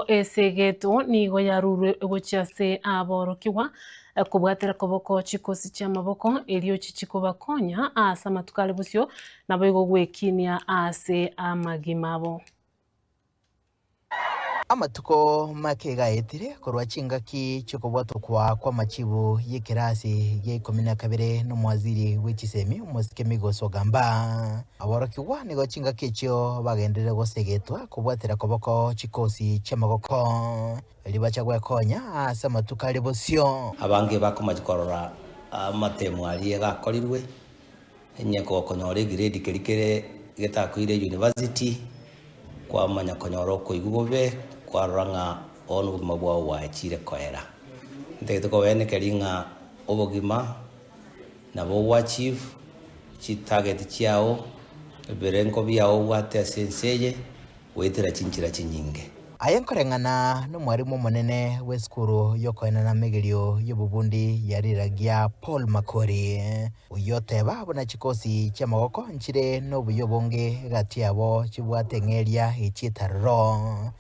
Esegeto nigo yarurwe gochase aborokiwa kubwatera koboko chikosi chia maboko elio chichikobakonya ase amatuko are bosio nabo igogwekinia ase amagima abo. Amatuko make gaetire korwa chingaki chikobwato kwa machibu y'ekirasi ya 12 n'omwaziri w'echisemi Omosike Migos Ogamba aborokiwa nigo chingaki ekio bagendere gosegetwa kubwatera koboko chikosi chamagoko libacha gwekonya ase amatuko are bosio abange bakomajikorora amatemu arie gakorirwe enyeko konyore grade kerikere getakwire university kwa manya konyoro koigubobe kwaranga onu bugima bwao wachire koera ndete ko bene keringa obugima nabo wachieve chi target chiao berenko biao wate senseye wetera chinchira chinyinge ayenkoreng'ana n'omwarimu omonene w'esukuru yokoena na migerio y'obubundi yariragia Paul Makori oyoteba buna chikosi chamagoko nchire n'obuyo bonge gati abo chibwate ng'eria echitaroro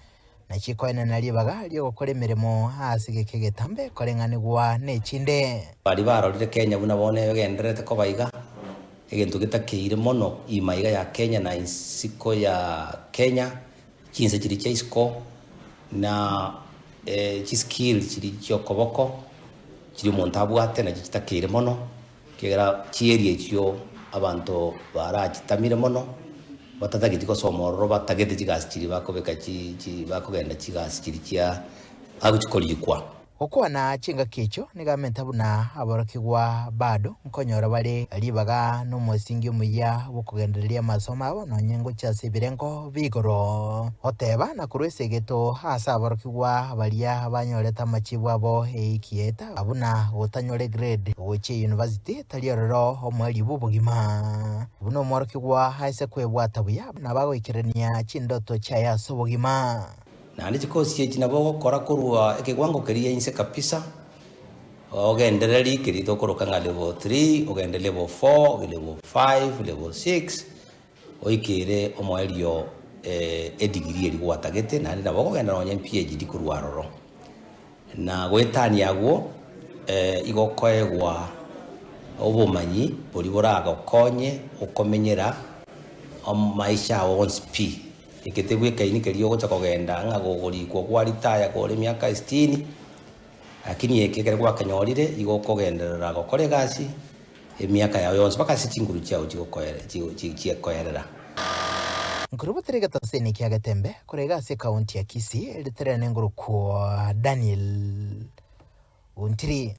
na chikoena na libaga liogokora emeremo ase geke getambe koreng'anigwa nechinde bari barorire Kenya buna bone genderete ko baiga egento gitakeire mono imaiga ya Kenya na insiko ya Kenya chinse chiri cha isiko na chiskill chiri chokoboko chiri omonto abwate na chitakire mono kegera chierie chio abantu barachitamire mono batatagiti kosomororo batagete chigasi chiri bakobeka bakogenda chigasi chiri chia aguchikorikwa okwana chingaki echo nigamenta buna aborokiwa bado nkonyora bari libaga n'omosingi omuya bokugendereria amasomo abo nonyengo chase birengo bigoro oteba na kurwesegeto ase aborokiwa baria banyoreta amachibu abo eikieta abuna otanyore grade oche university taliororo omweri bubugima buna omorokiwa ase kwebwata buya nabagoikerania chindoto chaya sobugima na ndi chikosi chechi nabo gokora kurwa ekigwango keria inse kapisa ogendereri kerito koroka nga level 3 ogende level 4 level 5 level 6 oikere omwerio degree eri gwatagete na nabo gogenda nonye PhD kurwaroro na gwetania agwo igokoegwa obumanyi buri boraga okonye okomenyera maisha on speed iketebwe kaini kerio gocha kogenda ngagogori kwa kwaritaya kore miaka 60 lakini ekekere kwa kanyorire igokogenderera gokore gasi emiaka yawe yonse baka sitinguru cyao chikoerera nkurubuterega taseni kya gatembe kurega se county ya Kisii eliterane nguru kwa Daniel Untiri.